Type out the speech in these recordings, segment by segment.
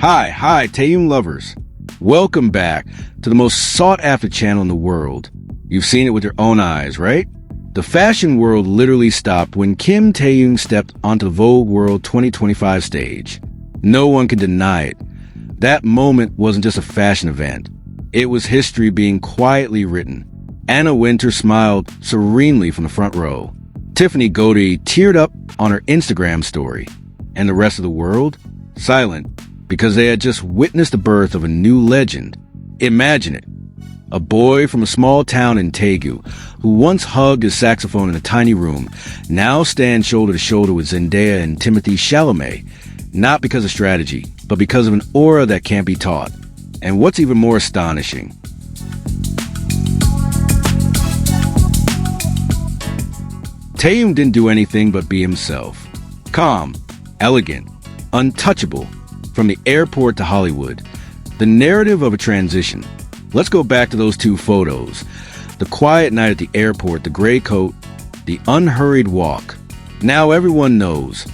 Hi, Taehyung Lovers. Welcome back to the most sought-after channel in the world. You've seen it with your own eyes, right? The fashion world literally stopped when Kim Taehyung stepped onto the Vogue World 2025 stage. No one can deny it. That moment wasn't just a fashion event. It was history being quietly written. Anna Wintour smiled serenely from the front row. Tiffany Goody teared up on her Instagram story. And the rest of the world? Silent, because they had just witnessed the birth of a new legend. Imagine it. A boy from a small town in Taegu, who once hugged his saxophone in a tiny room, now stands shoulder to shoulder with Zendaya and Timothée Chalamet, not because of strategy, but because of an aura that can't be taught. And what's even more astonishing, Taehyung didn't do anything but be himself. Calm, elegant, untouchable. From the airport to Hollywood, the narrative of a transition. Let's go back to those two photos. The quiet night at the airport, the gray coat, the unhurried walk. Now everyone knows.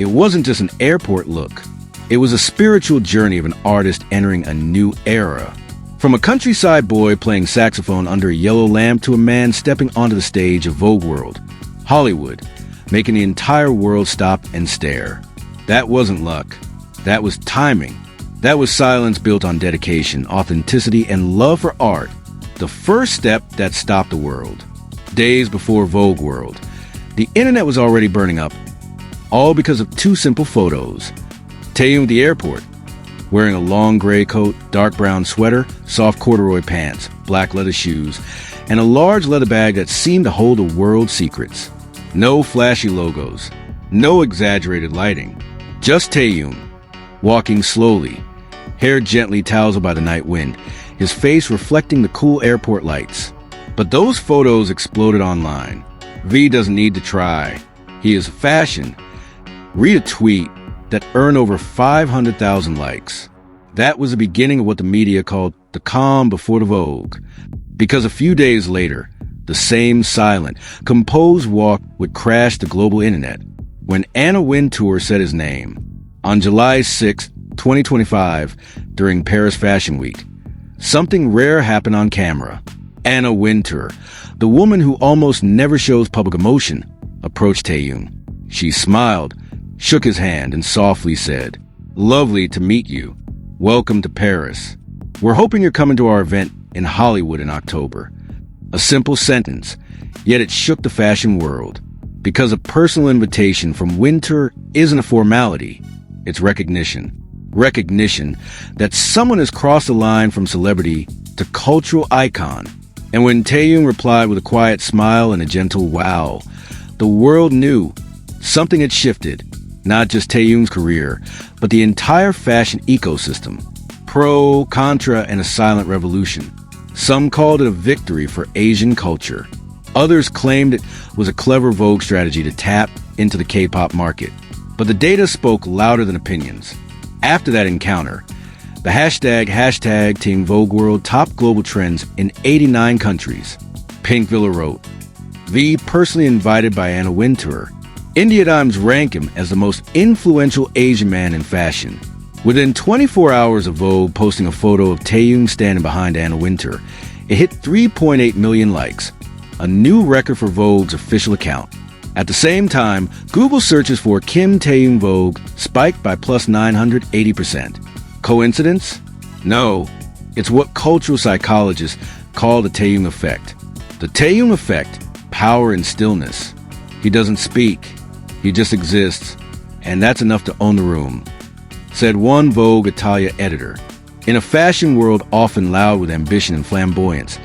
It wasn't just an airport look. It was a spiritual journey of an artist entering a new era. From a countryside boy playing saxophone under a yellow lamp to a man stepping onto the stage of Vogue World, Hollywood, making the entire world stop and stare. That wasn't luck. That was timing. That was silence built on dedication, authenticity, and love for art. The first step that stopped the world. Days before Vogue World, the internet was already burning up, all because of two simple photos. Taehyung at the airport, wearing a long gray coat, dark brown sweater, soft corduroy pants, black leather shoes, and a large leather bag that seemed to hold the world's secrets. No flashy logos, no exaggerated lighting, just Taehyung, walking slowly, hair gently tousled by the night wind, his face reflecting the cool airport lights. But those photos exploded online. V doesn't need to try. He is fashion. Read a tweet that earned over 500,000 likes. That was the beginning of what the media called the calm before the Vogue. Because a few days later, the same silent, composed walk would crash the global internet when Anna Wintour said his name. On July 6, 2025, during Paris Fashion Week, something rare happened on camera. Anna Wintour, the woman who almost never shows public emotion, approached Taehyung. She smiled, shook his hand, and softly said, "Lovely to meet you. Welcome to Paris. We're hoping you're coming to our event in Hollywood in October." A simple sentence, yet it shook the fashion world. Because a personal invitation from Wintour isn't a formality. It's recognition. Recognition that someone has crossed the line from celebrity to cultural icon. And when Taehyung replied with a quiet smile and a gentle wow, the world knew something had shifted. Not just Taehyung's career, but the entire fashion ecosystem. Pro, contra, and a silent revolution. Some called it a victory for Asian culture. Others claimed it was a clever Vogue strategy to tap into the K-pop market. But the data spoke louder than opinions. After that encounter, the hashtag Team Vogue World topped global trends in 89 countries. Pink Villa wrote, V personally invited by Anna Wintour. India Times ranked him as the most influential Asian man in fashion. Within 24 hours of Vogue posting a photo of Taehyung standing behind Anna Wintour, it hit 3.8 million likes, a new record for Vogue's official account. At the same time, Google searches for Kim Taehyung Vogue spiked by plus 980%. Coincidence? No. It's what cultural psychologists call the Taehyung effect. The Taehyung effect, power and stillness. He doesn't speak. He just exists. And that's enough to own the room, said one Vogue Italia editor. In a fashion world often loud with ambition and flamboyance,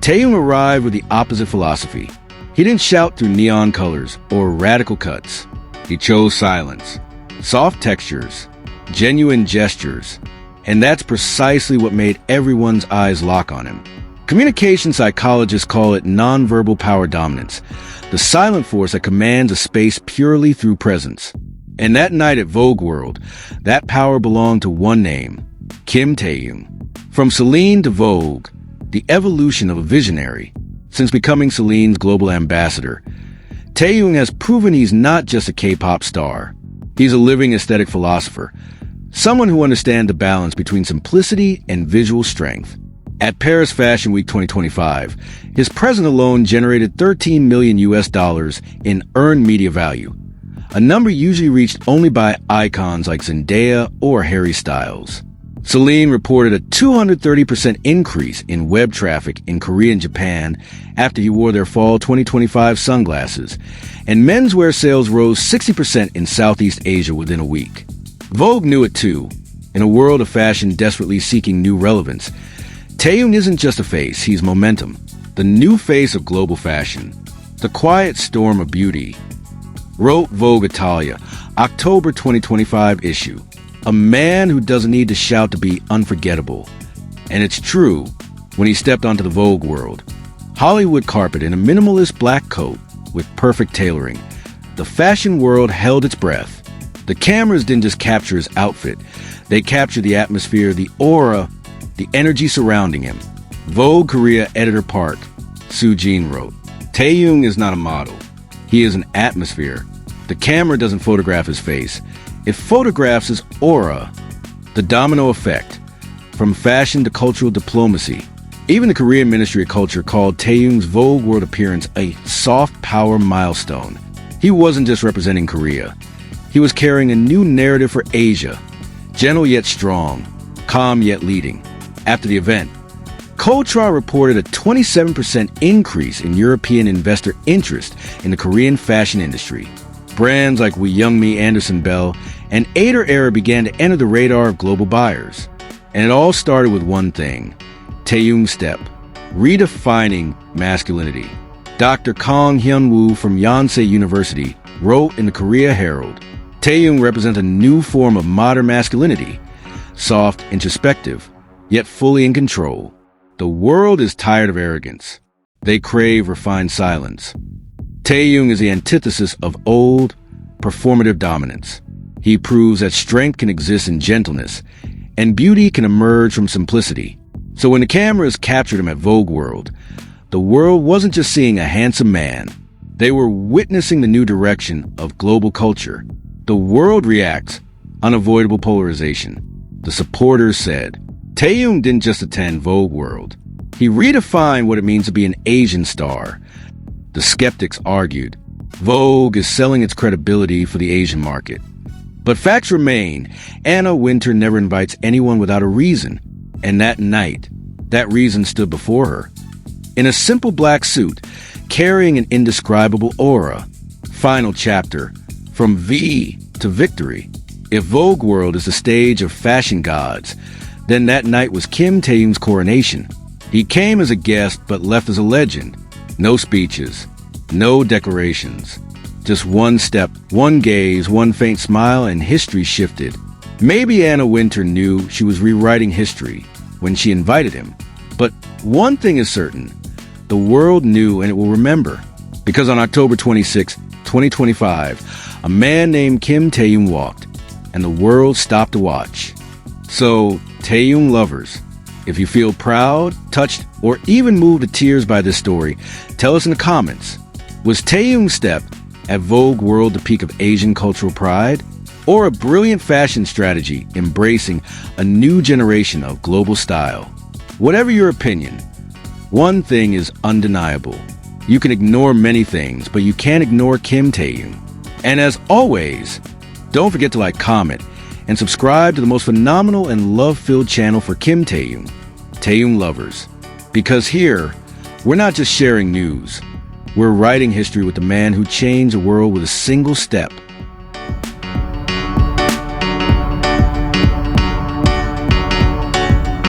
Taehyung arrived with the opposite philosophy. He didn't shout through neon colors or radical cuts. He chose silence, soft textures, genuine gestures, and that's precisely what made everyone's eyes lock on him. Communication psychologists call it nonverbal power dominance, the silent force that commands a space purely through presence. And that night at Vogue World, that power belonged to one name, Kim Taehyung. From Celine to Vogue, the evolution of a visionary. Since becoming Celine's global ambassador, Taehyung has proven he's not just a K-pop star. He's a living aesthetic philosopher, someone who understands the balance between simplicity and visual strength. At Paris Fashion Week 2025, his presence alone generated $13 million in earned media value, a number usually reached only by icons like Zendaya or Harry Styles. Celine reported a 230% increase in web traffic in Korea and Japan after he wore their fall 2025 sunglasses, and menswear sales rose 60% in Southeast Asia within a week. Vogue knew it too. In a world of fashion desperately seeking new relevance, Taehyung isn't just a face, he's momentum, the new face of global fashion, the quiet storm of beauty. Wrote Vogue Italia, October 2025 issue. A man who doesn't need to shout to be unforgettable. And it's true when he stepped onto the Vogue world. Hollywood carpet in a minimalist black coat with perfect tailoring. The fashion world held its breath. The cameras didn't just capture his outfit. They captured the atmosphere, the aura, the energy surrounding him. Vogue Korea editor Park Soo-jin wrote, Taehyung is not a model. He is an atmosphere. The camera doesn't photograph his face. It photographs his aura, the domino effect, from fashion to cultural diplomacy. Even the Korean Ministry of Culture called Taehyung's Vogue World appearance a soft power milestone. He wasn't just representing Korea. He was carrying a new narrative for Asia, gentle yet strong, calm yet leading. After the event, Kotra reported a 27% increase in European investor interest in the Korean fashion industry. Brands like Youngmi Anderson Bell and Ader Era began to enter the radar of global buyers. And it all started with one thing, Taehyung Step, redefining masculinity. Dr. Kang Hyun-woo from Yonsei University wrote in the Korea Herald, Taehyung represents a new form of modern masculinity, soft, introspective, yet fully in control. The world is tired of arrogance. They crave refined silence. Taehyung is the antithesis of old, performative dominance. He proves that strength can exist in gentleness, and beauty can emerge from simplicity. So when the cameras captured him at Vogue World, the world wasn't just seeing a handsome man. They were witnessing the new direction of global culture. The world reacts, unavoidable polarization. The supporters said, Taehyung didn't just attend Vogue World. He redefined what it means to be an Asian star. The skeptics argued, Vogue is selling its credibility for the Asian market. But facts remain, Anna Wintour never invites anyone without a reason. And that night, that reason stood before her. In a simple black suit, carrying an indescribable aura. Final chapter, from V to victory. If Vogue World is the stage of fashion gods, then that night was Kim Taehyung's coronation. He came as a guest but left as a legend. No speeches, no declarations. Just one step, one gaze, one faint smile, and history shifted. Maybe Anna Wintour knew she was rewriting history when she invited him. But one thing is certain, the world knew and it will remember. Because on October 26, 2025, a man named Kim Taehyung walked, and the world stopped to watch. So, Taehyung Lovers, if you feel proud, touched, or even moved to tears by this story, tell us in the comments. Was Taehyung's step at Vogue World the peak of Asian cultural pride? Or a brilliant fashion strategy embracing a new generation of global style? Whatever your opinion, one thing is undeniable. You can ignore many things, but you can't ignore Kim Taehyung. And as always, don't forget to like, comment, and subscribe to the most phenomenal and love-filled channel for Kim Taehyung, Taehyung Lovers. Because here, we're not just sharing news. We're writing history with the man who changed the world with a single step.